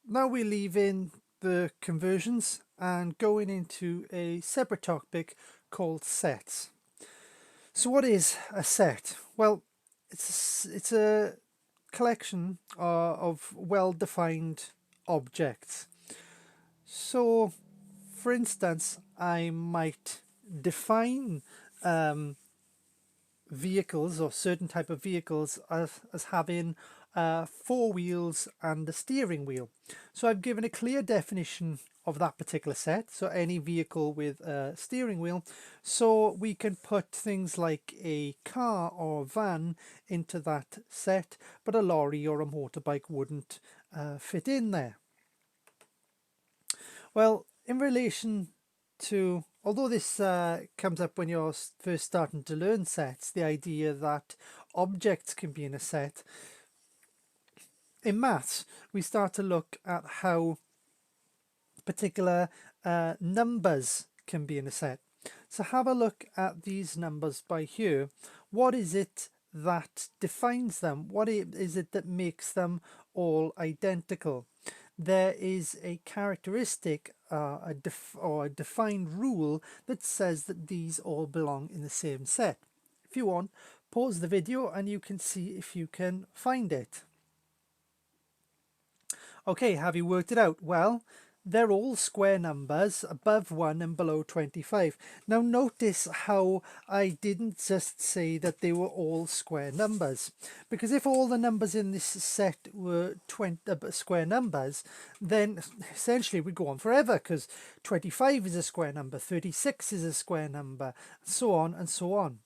Now we're leaving the conversions and going into a separate topic called sets. So what is a set? Well, it's a collection of well-defined objects. So, for instance, I might define vehicles or certain type of vehicles as having four wheels and a steering wheel. So I've given a clear definition of that particular set, so any vehicle with a steering wheel, so we can put things like a car or a van into that set, but a lorry or a motorbike wouldn't fit in there. Well, in relation to, although this comes up when you're first starting to learn sets, the idea that objects can be in a set, in maths, we start to look at how particular numbers can be in a set. So have a look at these numbers by here. What is it that defines them? What is it that makes them all identical? There is a characteristic or a defined rule that says that these all belong in the same set. If you want, pause the video and you can see if you can find it. Okay, have you worked it out? Well, they're all square numbers above 1 and below 25. Now notice how I didn't just say that they were all square numbers, because if all the numbers in this set were square numbers, then essentially we'd go on forever, because 25 is a square number, 36 is a square number, so on and so on.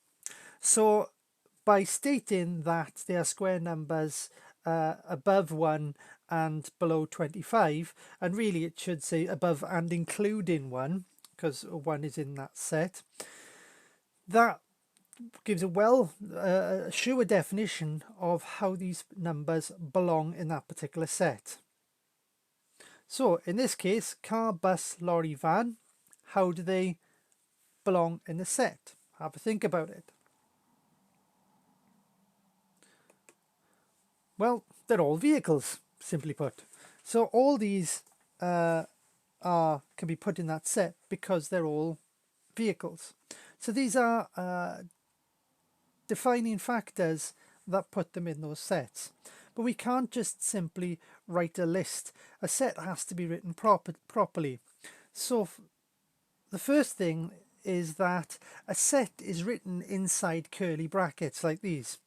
So by stating that they are square numbers above 1 and below 25, and really it should say above and including 1, because 1 is in that set, that gives a sure definition of how these numbers belong in that particular set. So in this case, car, bus, lorry, van, how do they belong in the set? Have a think about it. Well, they're all vehicles, simply put. So all these can be put in that set because they're all vehicles. So these are defining factors that put them in those sets. But we can't just simply write a list. A set has to be written properly. So the first thing is that a set is written inside curly brackets like these.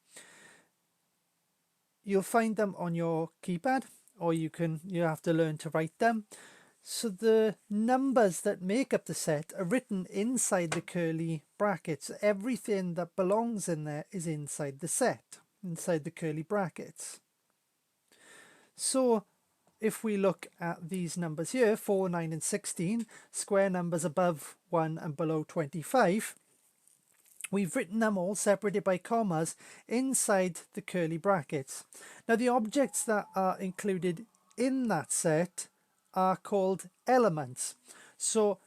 You'll find them on your keypad, or you have to learn to write them. So the numbers that make up the set are written inside the curly brackets. Everything that belongs in there is inside the set, inside the curly brackets. So if we look at these numbers here, 4, 9 and 16, square numbers above 1 and below 25, we've written them all separated by commas inside the curly brackets. Now the objects that are included in that set are called elements. So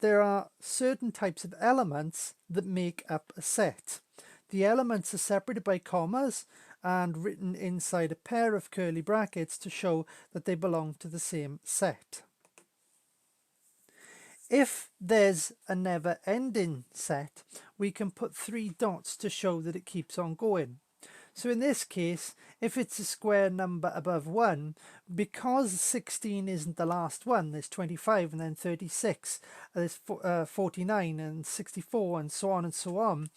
there are certain types of elements that make up a set. The elements are separated by commas and written inside a pair of curly brackets to show that they belong to the same set. If there's a never-ending set, we can put 3 dots to show that it keeps on going. So in this case, if it's a square number above 1, because 16 isn't the last one, there's 25 and then 36, there's 49 and 64 and so on and so on.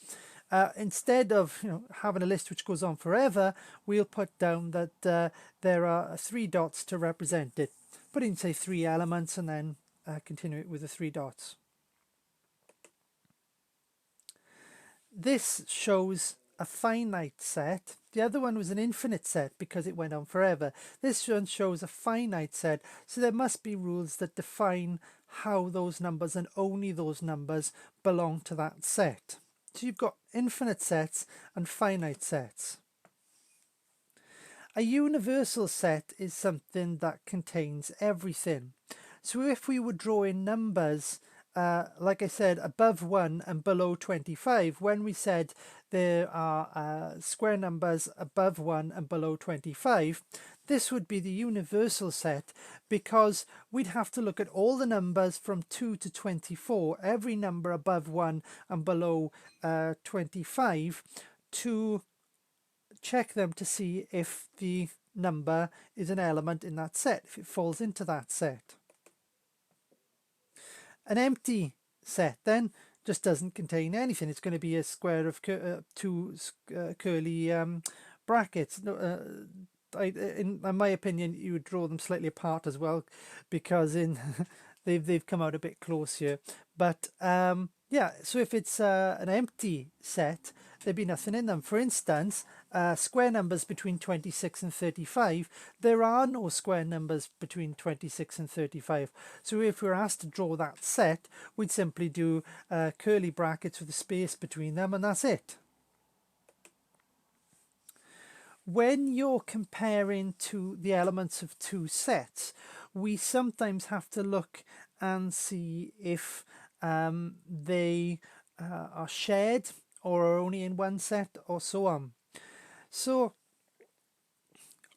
Instead of having a list which goes on forever, we'll put down that there are 3 dots to represent it. Put in, say, 3 elements and then continue it with the 3 dots. This shows a finite set. The other one was an infinite set because it went on forever. This one shows a finite set, so there must be rules that define how those numbers and only those numbers belong to that set. So you've got infinite sets and finite sets. A universal set is something that contains everything. So if we were drawing numbers, like I said, above 1 and below 25, when we said there are square numbers above 1 and below 25, this would be the universal set, because we'd have to look at all the numbers from 2 to 24, every number above 1 and below 25, to check them to see if the number is an element in that set, if it falls into that set. An empty set then just doesn't contain anything. It's going to be a square of two curly brackets. In my opinion, you would draw them slightly apart as well, because they've come out a bit close here. But yeah, so if it's an empty set, there'd be nothing in them. For instance, square numbers between 26 and 35, there are no square numbers between 26 and 35. So if we're asked to draw that set, we'd simply do curly brackets with a space between them, and that's it. When you're comparing the elements of two sets, we sometimes have to look and see if they are shared or are only in one set, or so on. So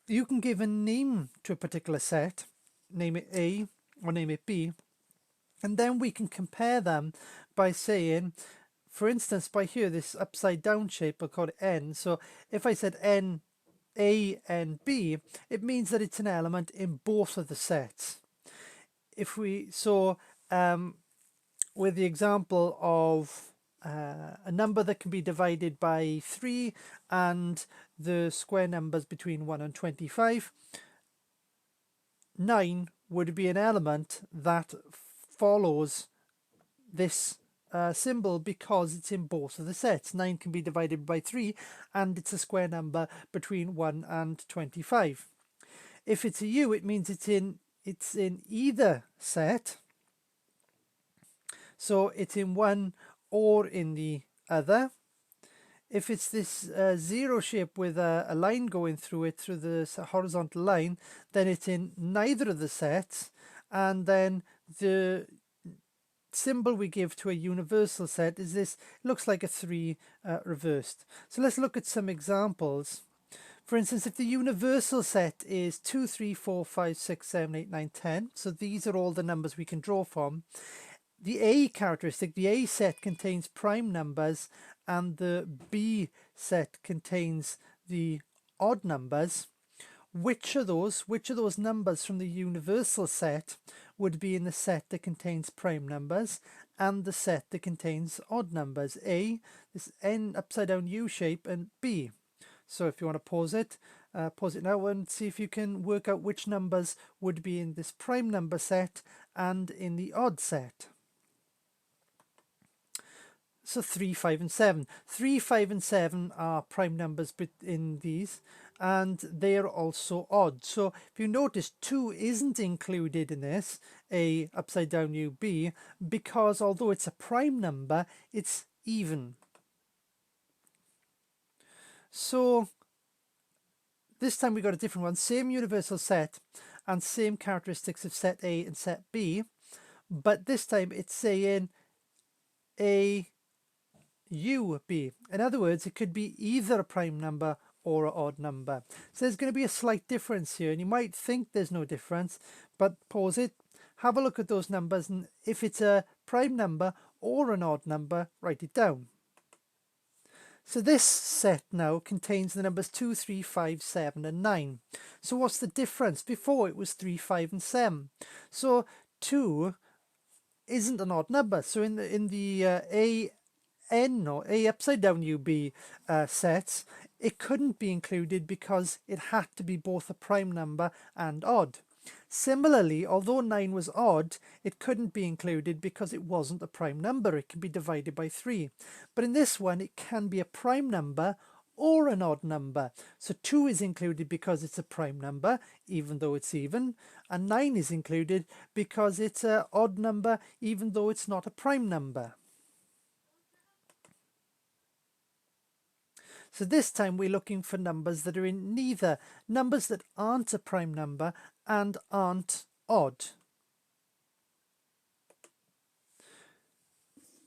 you can give a name to a particular set, name it A or name it B, and then we can compare them by saying, for instance, by here, this upside down shape, I'll call it N. So if I said N, A and B, it means that it's an element in both of the sets. If we saw with the example of a number that can be divided by 3 and the square numbers between 1 and 25, 9 would be an element that follows this symbol, because it's in both of the sets. 9 can be divided by 3 and it's a square number between 1 and 25. If it's a U, it means it's in either set, so it's in one or in the other. If it's this zero shape with a line going through it, through the horizontal line, then it's in neither of the sets. And then the symbol we give to a universal set is this, looks like a 3 reversed. So let's look at some examples. For instance, if the universal set is 2, 3, 4, 5, 6, 7, 8, 9, 10, so these are all the numbers we can draw from. The A characteristic, the A set contains prime numbers and the B set contains the odd numbers. Which of those numbers from the universal set would be in the set that contains prime numbers and the set that contains odd numbers? A, this N upside down U shape, and B. So if you want to pause it now and see if you can work out which numbers would be in this prime number set and in the odd set. So 3, 5 and 7. 3, 5 and 7 are prime numbers in these, and they are also odd. So if you notice, 2 isn't included in this, A upside down U B, because although it's a prime number, it's even. So this time we got a different one, same universal set and same characteristics of set A and set B, but this time it's saying A U B. In other words, it could be either a prime number or an odd number. So there's going to be a slight difference here, and you might think there's no difference, but pause it, have a look at those numbers, and if it's a prime number or an odd number, write it down. So this set now contains the numbers 2, 3, 5, 7 and 9. So what's the difference? Before it was 3, 5 and 7. So 2 isn't an odd number. So in the A N or A upside down UB sets, it couldn't be included because it had to be both a prime number and odd. Similarly, although 9 was odd, it couldn't be included because it wasn't a prime number. It can be divided by 3. But in this one, it can be a prime number or an odd number. So 2 is included because it's a prime number, even though it's even, and 9 is included because it's an odd number, even though it's not a prime number. So this time we're looking for numbers that are in neither, numbers that aren't a prime number and aren't odd.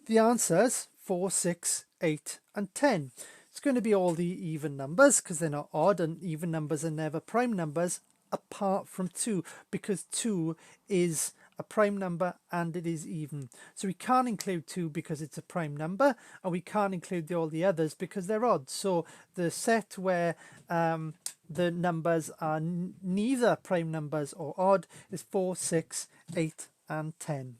The answers 4, 6, 8 and 10. It's going to be all the even numbers because they're not odd, and even numbers are never prime numbers. apart from 2, because 2 is a prime number and it is even. So we can't include 2 because it's a prime number, and we can't include all the others because they're odd. So the set where the numbers are neither prime numbers or odd is 4, 6, 8 and 10.